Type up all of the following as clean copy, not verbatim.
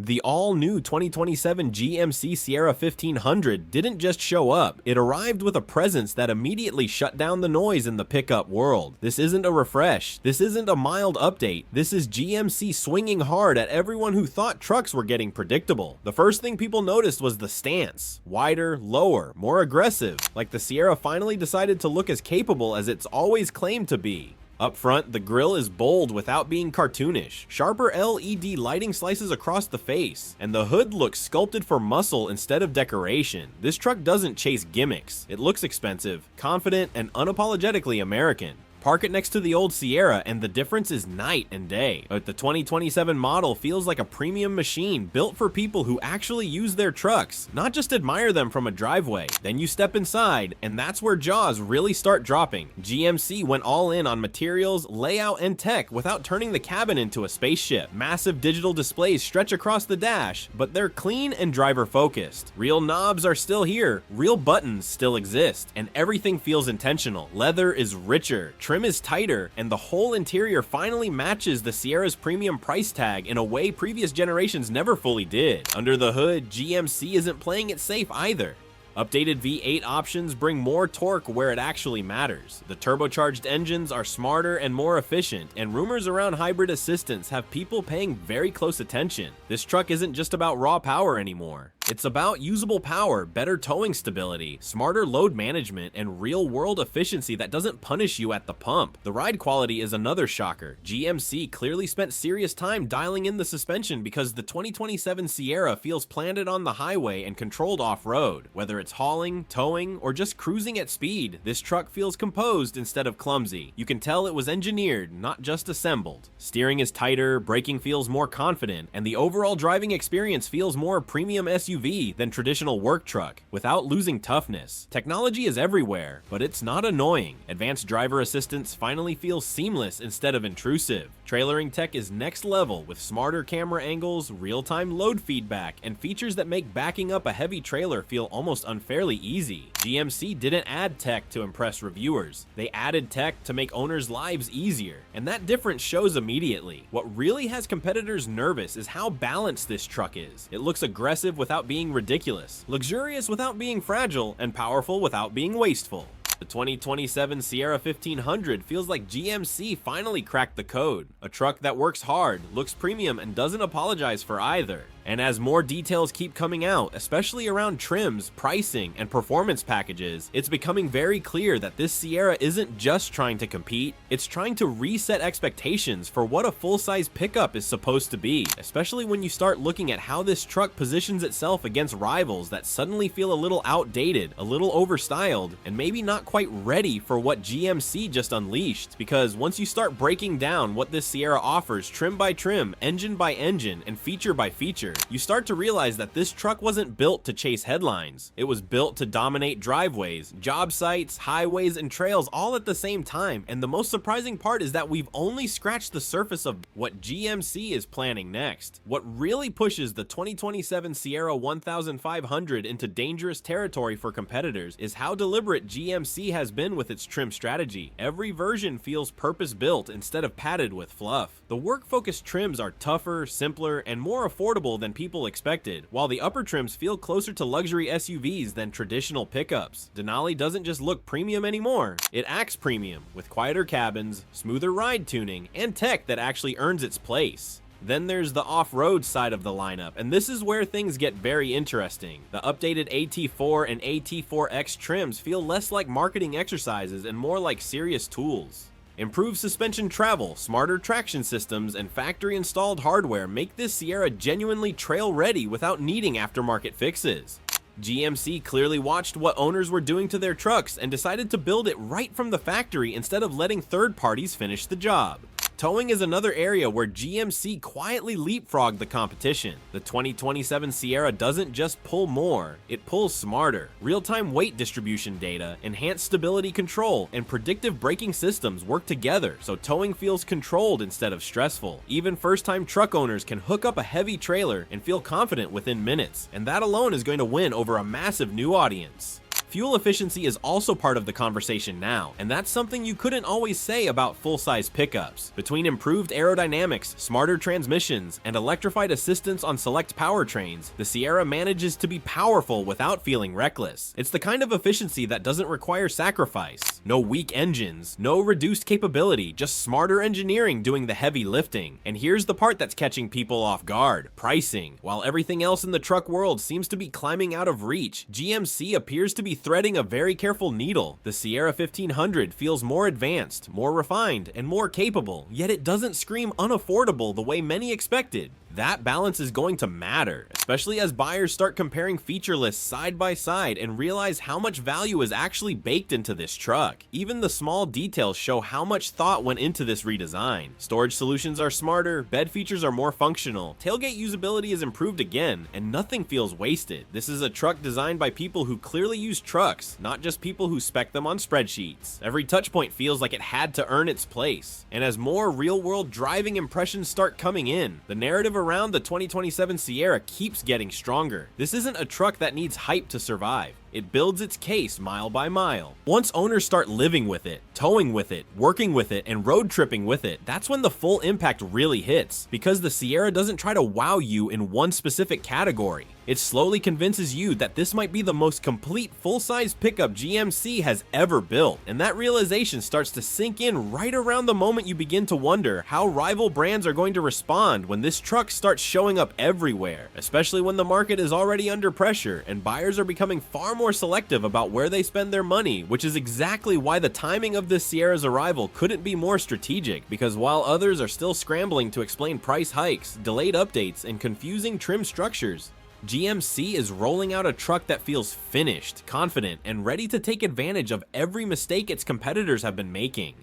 The all-new 2027 GMC Sierra 1500 didn't just show up, it arrived with a presence that immediately shut down the noise in the pickup world. This isn't a refresh, this isn't a mild update, this is GMC swinging hard at everyone who thought trucks were getting predictable. The first thing people noticed was the stance. Wider, lower, more aggressive, like the Sierra finally decided to look as capable as it's always claimed to be. Up front, the grille is bold without being cartoonish. Sharper LED lighting slices across the face, and the hood looks sculpted for muscle instead of decoration. This truck doesn't chase gimmicks. It looks expensive, confident, and unapologetically American. Park it next to the old Sierra and the difference is night and day. But the 2027 model feels like a premium machine built for people who actually use their trucks, not just admire them from a driveway. Then you step inside, and that's where jaws really start dropping. GMC went all in on materials, layout, and tech without turning the cabin into a spaceship. Massive digital displays stretch across the dash, but they're clean and driver focused. Real knobs are still here, real buttons still exist, and everything feels intentional. Leather is richer, trim is tighter, and the whole interior finally matches the Sierra's premium price tag in a way previous generations never fully did. Under the hood, GMC isn't playing it safe either. Updated V8 options bring more torque where it actually matters. The turbocharged engines are smarter and more efficient, and rumors around hybrid assistance have people paying very close attention. This truck isn't just about raw power anymore. It's about usable power, better towing stability, smarter load management, and real-world efficiency that doesn't punish you at the pump. The ride quality is another shocker. GMC clearly spent serious time dialing in the suspension because the 2027 Sierra feels planted on the highway and controlled off-road. Whether it's hauling, towing, or just cruising at speed, this truck feels composed instead of clumsy. You can tell it was engineered, not just assembled. Steering is tighter, braking feels more confident, and the overall driving experience feels more premium SUV than traditional work truck, without losing toughness. Technology is everywhere, but it's not annoying. Advanced driver assistance finally feels seamless instead of intrusive. Trailering tech is next level with smarter camera angles, real-time load feedback, and features that make backing up a heavy trailer feel almost unfairly easy. GMC didn't add tech to impress reviewers. They added tech to make owners' lives easier, and that difference shows immediately. What really has competitors nervous is how balanced this truck is. It looks aggressive without being ridiculous, luxurious without being fragile, and powerful without being wasteful. The 2027 Sierra 1500 feels like GMC finally cracked the code. A truck that works hard, looks premium, and doesn't apologize for either. And as more details keep coming out, especially around trims, pricing, and performance packages, it's becoming very clear that this Sierra isn't just trying to compete, it's trying to reset expectations for what a full-size pickup is supposed to be, especially when you start looking at how this truck positions itself against rivals that suddenly feel a little outdated, a little overstyled, and maybe not quite ready for what GMC just unleashed. Because once you start breaking down what this Sierra offers trim by trim, engine by engine, and feature by feature, you start to realize that this truck wasn't built to chase headlines. It was built to dominate driveways, job sites, highways, and trails all at the same time. And the most surprising part is that we've only scratched the surface of what GMC is planning next. What really pushes the 2027 Sierra 1500 into dangerous territory for competitors is how deliberate GMC has been with its trim strategy. Every version feels purpose-built instead of padded with fluff. The work-focused trims are tougher, simpler, and more affordable than people expected, while the upper trims feel closer to luxury SUVs than traditional pickups. Denali doesn't just look premium anymore, it acts premium, with quieter cabins, smoother ride tuning, and tech that actually earns its place. Then there's the off-road side of the lineup, and this is where things get very interesting. The updated AT4 and AT4X trims feel less like marketing exercises and more like serious tools. Improved suspension travel, smarter traction systems, and factory-installed hardware make this Sierra genuinely trail-ready without needing aftermarket fixes. GMC clearly watched what owners were doing to their trucks and decided to build it right from the factory instead of letting third parties finish the job. Towing is another area where GMC quietly leapfrogged the competition. The 2027 Sierra doesn't just pull more, it pulls smarter. Real-time weight distribution data, enhanced stability control, and predictive braking systems work together, so towing feels controlled instead of stressful. Even first-time truck owners can hook up a heavy trailer and feel confident within minutes, and that alone is going to win over a massive new audience. Fuel efficiency is also part of the conversation now, and that's something you couldn't always say about full-size pickups. Between improved aerodynamics, smarter transmissions, and electrified assistance on select powertrains, the Sierra manages to be powerful without feeling reckless. It's the kind of efficiency that doesn't require sacrifice. No weak engines, no reduced capability, just smarter engineering doing the heavy lifting. And here's the part that's catching people off guard: pricing. While everything else in the truck world seems to be climbing out of reach, GMC appears to be threading a very careful needle. The Sierra 1500 feels more advanced, more refined, and more capable, yet it doesn't scream unaffordable the way many expected. That balance is going to matter, especially as buyers start comparing feature lists side by side and realize how much value is actually baked into this truck. Even the small details show how much thought went into this redesign. Storage solutions are smarter, bed features are more functional, tailgate usability is improved again, and nothing feels wasted. This is a truck designed by people who clearly use trucks, not just people who spec them on spreadsheets. Every touchpoint feels like it had to earn its place. And as more real-world driving impressions start coming in, the narrative around the 2027 Sierra keeps getting stronger. This isn't a truck that needs hype to survive. It builds its case mile by mile. Once owners start living with it, towing with it, working with it, and road tripping with it, that's when the full impact really hits, because the Sierra doesn't try to wow you in one specific category. It slowly convinces you that this might be the most complete full-size pickup GMC has ever built, and that realization starts to sink in right around the moment you begin to wonder how rival brands are going to respond when this truck starts showing up everywhere, especially when the market is already under pressure and buyers are becoming far more selective about where they spend their money, which is exactly why the timing of this Sierra's arrival couldn't be more strategic, because while others are still scrambling to explain price hikes, delayed updates, and confusing trim structures, GMC is rolling out a truck that feels finished, confident, and ready to take advantage of every mistake its competitors have been making.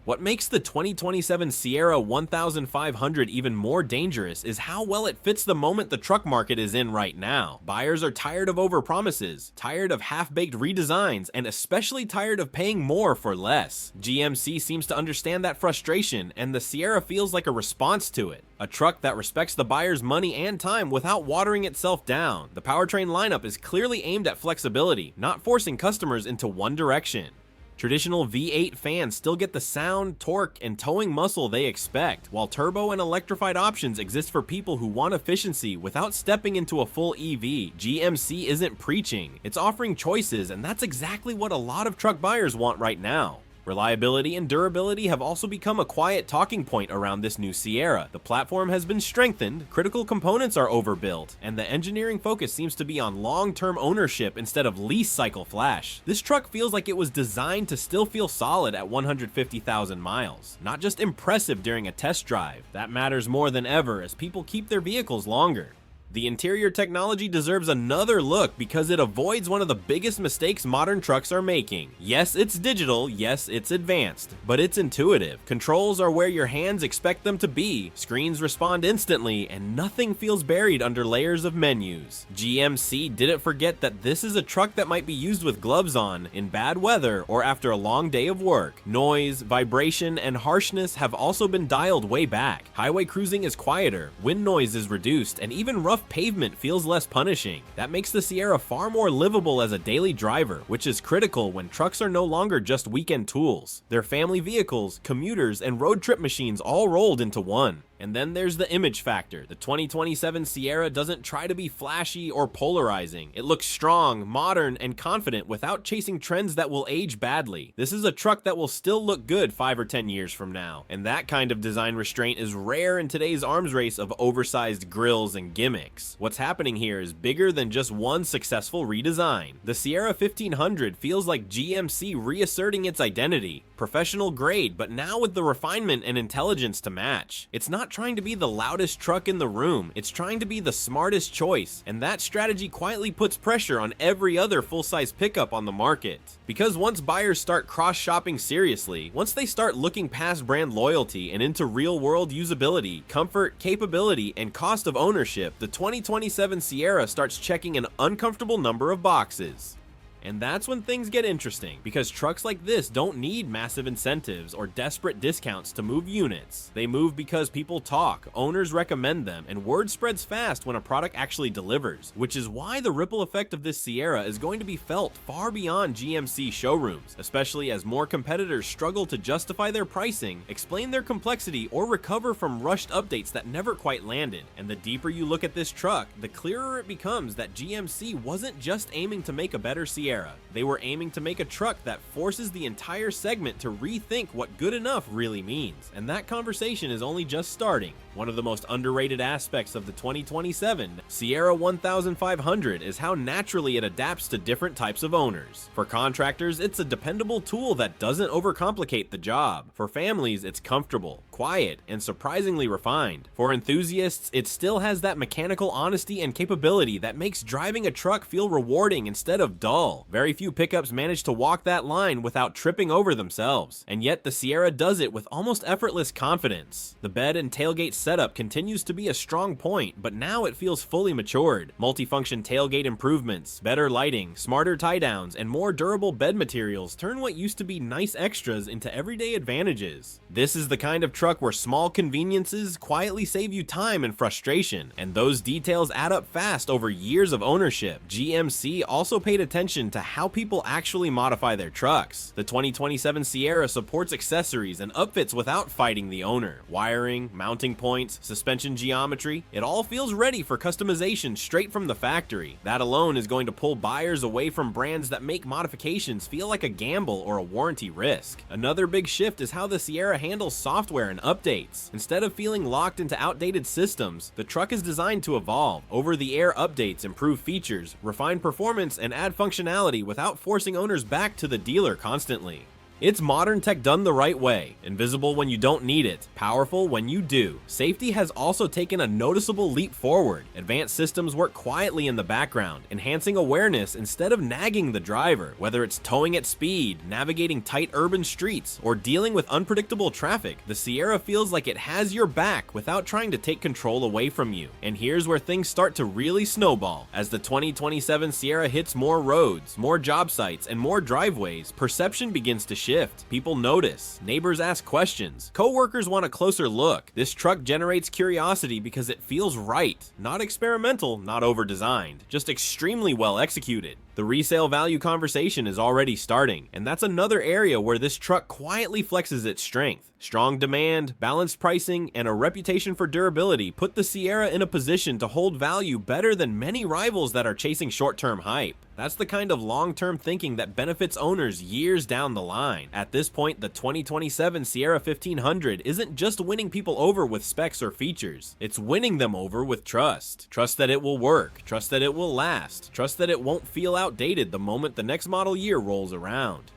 What makes the 2027 Sierra 1500 even more dangerous is how well it fits the moment the truck market is in right now. Buyers are tired of overpromises, tired of half-baked redesigns, and especially tired of paying more for less. GMC seems to understand that frustration, and the Sierra feels like a response to it. A truck that respects the buyer's money and time without watering itself down. The powertrain lineup is clearly aimed at flexibility, not forcing customers into one direction. Traditional V8 fans still get the sound, torque, and towing muscle they expect, while turbo and electrified options exist for people who want efficiency without stepping into a full EV. GMC isn't preaching, it's offering choices, and that's exactly what a lot of truck buyers want right now. Reliability and durability have also become a quiet talking point around this new Sierra. The platform has been strengthened, critical components are overbuilt, and the engineering focus seems to be on long-term ownership instead of lease cycle flash. This truck feels like it was designed to still feel solid at 150,000 miles, not just impressive during a test drive. That matters more than ever as people keep their vehicles longer. The interior technology deserves another look because it avoids one of the biggest mistakes modern trucks are making. Yes, it's digital, yes, it's advanced, but it's intuitive. Controls are where your hands expect them to be, screens respond instantly, and nothing feels buried under layers of menus. GMC didn't forget that this is a truck that might be used with gloves on, in bad weather, or after a long day of work. Noise, vibration, and harshness have also been dialed way back. Highway cruising is quieter, wind noise is reduced, and even rough pavement feels less punishing. That makes the Sierra far more livable as a daily driver, which is critical when trucks are no longer just weekend tools. They're family vehicles, commuters, and road trip machines all rolled into one. And then there's the image factor. The 2027 Sierra doesn't try to be flashy or polarizing. It looks strong, modern, and confident without chasing trends that will age badly. This is a truck that will still look good 5 or 10 years from now. And that kind of design restraint is rare in today's arms race of oversized grills and gimmicks. What's happening here is bigger than just one successful redesign. The Sierra 1500 feels like GMC reasserting its identity. Professional grade, but now with the refinement and intelligence to match. It's not trying to be the loudest truck in the room, it's trying to be the smartest choice, and that strategy quietly puts pressure on every other full-size pickup on the market. Because once buyers start cross-shopping seriously, once they start looking past brand loyalty and into real-world usability, comfort, capability, and cost of ownership, the 2027 Sierra starts checking an uncomfortable number of boxes. And that's when things get interesting, because trucks like this don't need massive incentives or desperate discounts to move units. They move because people talk, owners recommend them, and word spreads fast when a product actually delivers, which is why the ripple effect of this Sierra is going to be felt far beyond GMC showrooms, especially as more competitors struggle to justify their pricing, explain their complexity, or recover from rushed updates that never quite landed. And the deeper you look at this truck, the clearer it becomes that GMC wasn't just aiming to make a better Sierra. They were aiming to make a truck that forces the entire segment to rethink what good enough really means. And that conversation is only just starting. One of the most underrated aspects of the 2027 Sierra 1500 is how naturally it adapts to different types of owners. For contractors, it's a dependable tool that doesn't overcomplicate the job. For families, it's comfortable, quiet, and surprisingly refined. For enthusiasts, it still has that mechanical honesty and capability that makes driving a truck feel rewarding instead of dull. Very few pickups manage to walk that line without tripping over themselves, and yet the Sierra does it with almost effortless confidence. The bed and tailgate setup continues to be a strong point, but now it feels fully matured. Multifunction tailgate improvements, better lighting, smarter tie-downs, and more durable bed materials turn what used to be nice extras into everyday advantages. This is the kind of truck where small conveniences quietly save you time and frustration, and those details add up fast over years of ownership. GMC also paid attention to how people actually modify their trucks. The 2027 Sierra supports accessories and upfits without fighting the owner. Wiring, mounting points, suspension geometry, it all feels ready for customization straight from the factory. That alone is going to pull buyers away from brands that make modifications feel like a gamble or a warranty risk. Another big shift is how the Sierra handles software and updates. Instead of feeling locked into outdated systems, the truck is designed to evolve. Over-the-air updates improve features, refine performance, and add functionality without forcing owners back to the dealer constantly. It's modern tech done the right way, invisible when you don't need it, powerful when you do. Safety has also taken a noticeable leap forward. Advanced systems work quietly in the background, enhancing awareness instead of nagging the driver. Whether it's towing at speed, navigating tight urban streets, or dealing with unpredictable traffic, the Sierra feels like it has your back without trying to take control away from you. And here's where things start to really snowball. As the 2027 Sierra hits more roads, more job sites, and more driveways, perception begins to shift. People notice, neighbors ask questions, co-workers want a closer look. This truck generates curiosity because it feels right. Not experimental, not over-designed, just extremely well executed. The resale value conversation is already starting, and that's another area where this truck quietly flexes its strength. Strong demand, balanced pricing, and a reputation for durability put the Sierra in a position to hold value better than many rivals that are chasing short-term hype. That's the kind of long-term thinking that benefits owners years down the line. At this point, the 2027 Sierra 1500 isn't just winning people over with specs or features. It's winning them over with trust. Trust that it will work. Trust that it will last. Trust that it won't feel outdated the moment the next model year rolls around.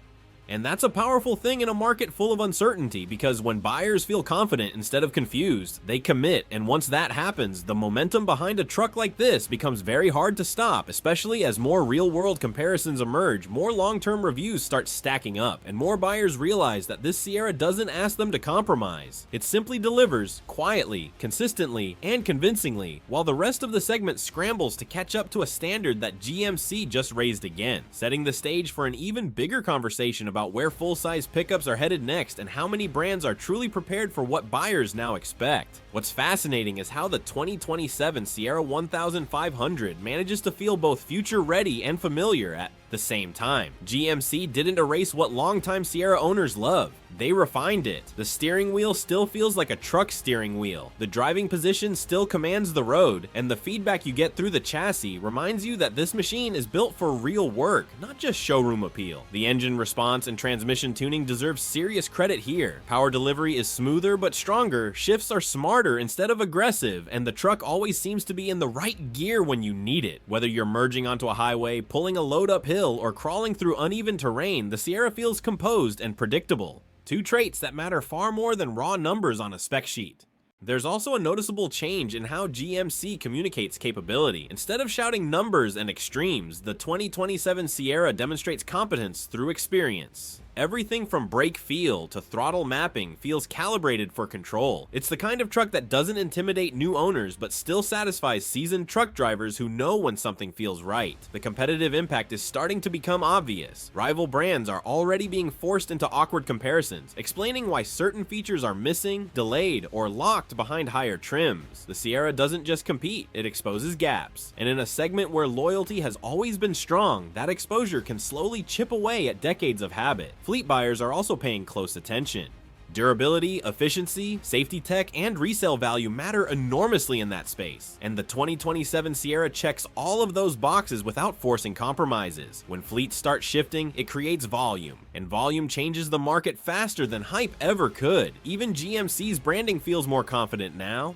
And that's a powerful thing in a market full of uncertainty, because when buyers feel confident instead of confused, they commit, and once that happens, the momentum behind a truck like this becomes very hard to stop, especially as more real-world comparisons emerge, more long-term reviews start stacking up, and more buyers realize that this Sierra doesn't ask them to compromise. It simply delivers, quietly, consistently, and convincingly, while the rest of the segment scrambles to catch up to a standard that GMC just raised again, setting the stage for an even bigger conversation about where full-size pickups are headed next and how many brands are truly prepared for what buyers now expect. What's fascinating is how the 2027 Sierra 1500 manages to feel both future-ready and familiar at the same time. GMC didn't erase what longtime Sierra owners love. They refined it. The steering wheel still feels like a truck steering wheel. The driving position still commands the road, and the feedback you get through the chassis reminds you that this machine is built for real work, not just showroom appeal. The engine response and transmission tuning deserve serious credit here. Power delivery is smoother but stronger, shifts are smarter instead of aggressive, and the truck always seems to be in the right gear when you need it. Whether you're merging onto a highway, pulling a load uphill, or crawling through uneven terrain, the Sierra feels composed and predictable. Two traits that matter far more than raw numbers on a spec sheet. There's also a noticeable change in how GMC communicates capability. Instead of shouting numbers and extremes, the 2027 Sierra demonstrates competence through experience. Everything from brake feel to throttle mapping feels calibrated for control. It's the kind of truck that doesn't intimidate new owners but still satisfies seasoned truck drivers who know when something feels right. The competitive impact is starting to become obvious. Rival brands are already being forced into awkward comparisons, explaining why certain features are missing, delayed, or locked behind higher trims. The Sierra doesn't just compete, it exposes gaps. And in a segment where loyalty has always been strong, that exposure can slowly chip away at decades of habit. Fleet buyers are also paying close attention. Durability, efficiency, safety tech, and resale value matter enormously in that space, and the 2027 Sierra checks all of those boxes without forcing compromises. When fleets start shifting, it creates volume, and volume changes the market faster than hype ever could. Even GMC's branding feels more confident now.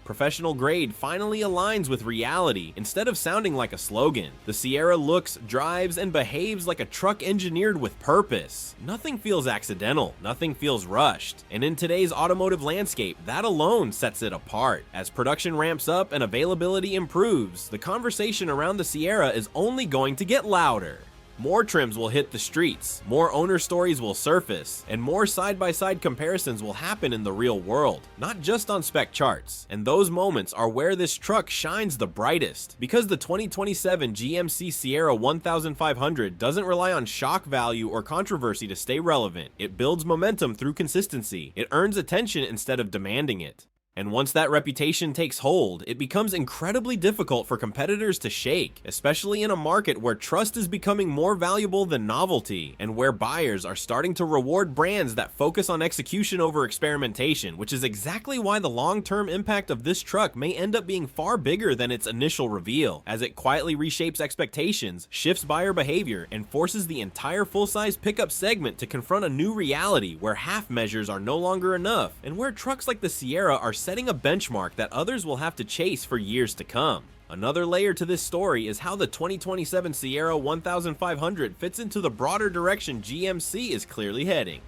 Professional grade finally aligns with reality instead of sounding like a slogan. The Sierra looks, drives, and behaves like a truck engineered with purpose. Nothing feels accidental, nothing feels rushed, and in today's automotive landscape, that alone sets it apart. As production ramps up and availability improves, the conversation around the Sierra is only going to get louder. More trims will hit the streets, more owner stories will surface, and more side-by-side comparisons will happen in the real world, not just on spec charts. And those moments are where this truck shines the brightest, because the 2027 GMC Sierra 1500 doesn't rely on shock value or controversy to stay relevant. It builds momentum through consistency. It earns attention instead of demanding it. And once that reputation takes hold, it becomes incredibly difficult for competitors to shake, especially in a market where trust is becoming more valuable than novelty, and where buyers are starting to reward brands that focus on execution over experimentation, which is exactly why the long-term impact of this truck may end up being far bigger than its initial reveal, as it quietly reshapes expectations, shifts buyer behavior, and forces the entire full-size pickup segment to confront a new reality where half measures are no longer enough, and where trucks like the Sierra are setting a benchmark that others will have to chase for years to come. Another layer to this story is how the 2027 Sierra 1500 fits into the broader direction GMC is clearly heading.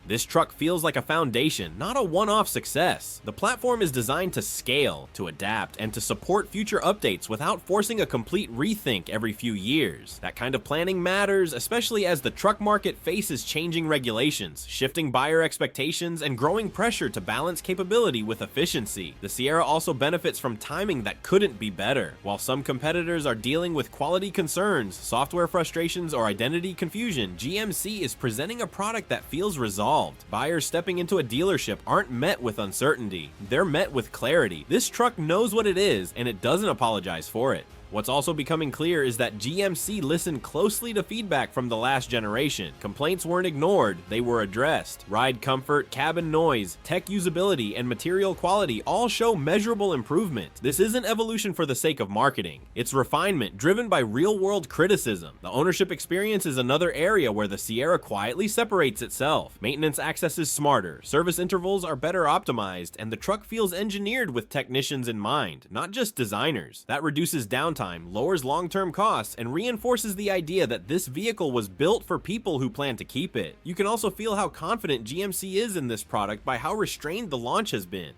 This truck feels like a foundation, not a one-off success. The platform is designed to scale, to adapt, and to support future updates without forcing a complete rethink every few years. That kind of planning matters, especially as the truck market faces changing regulations, shifting buyer expectations, and growing pressure to balance capability with efficiency. The Sierra also benefits from timing that couldn't be better. While some competitors are dealing with quality concerns, software frustrations, or identity confusion, GMC is presenting a product that feels resolved. Buyers stepping into a dealership aren't met with uncertainty, they're met with clarity. This truck knows what it is, and it doesn't apologize for it. What's also becoming clear is that GMC listened closely to feedback from the last generation. Complaints weren't ignored, they were addressed. Ride comfort, cabin noise, tech usability, and material quality all show measurable improvement. This isn't evolution for the sake of marketing. It's refinement driven by real-world criticism. The ownership experience is another area where the Sierra quietly separates itself. Maintenance access is smarter, service intervals are better optimized, and the truck feels engineered with technicians in mind, not just designers. That reduces downtime, lowers long-term costs, and reinforces the idea that this vehicle was built for people who plan to keep it. You can also feel how confident GMC is in this product by how restrained the launch has been.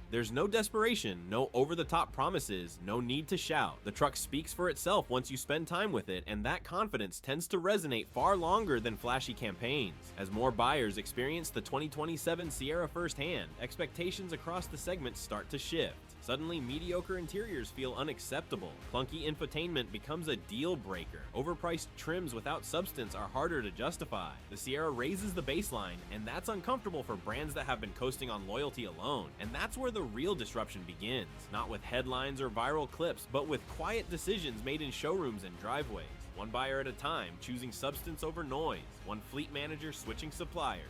There's no desperation, no over-the-top promises, no need to shout. The truck speaks for itself once you spend time with it, and that confidence tends to resonate far longer than flashy campaigns. As more buyers experience the 2027 Sierra firsthand, expectations across the segment start to shift. Suddenly, mediocre interiors feel unacceptable. Clunky infotainment becomes a deal breaker. Overpriced trims without substance are harder to justify. The Sierra raises the baseline, and that's uncomfortable for brands that have been coasting on loyalty alone. And that's where the real disruption begins. Not with headlines or viral clips, but with quiet decisions made in showrooms and driveways. One buyer at a time, choosing substance over noise. One fleet manager switching suppliers.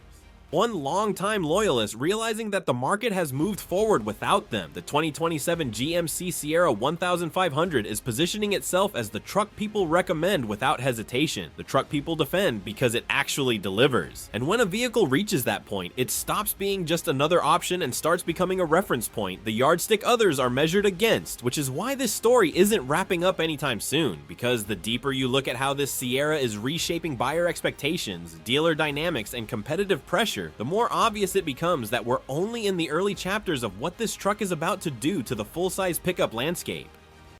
One longtime loyalist realizing that the market has moved forward without them. The 2027 GMC Sierra 1500 is positioning itself as the truck people recommend without hesitation. The truck people defend because it actually delivers. And when a vehicle reaches that point, it stops being just another option and starts becoming a reference point, the yardstick others are measured against, which is why this story isn't wrapping up anytime soon. Because the deeper you look at how this Sierra is reshaping buyer expectations, dealer dynamics, and competitive pressure, the more obvious it becomes that we're only in the early chapters of what this truck is about to do to the full-size pickup landscape.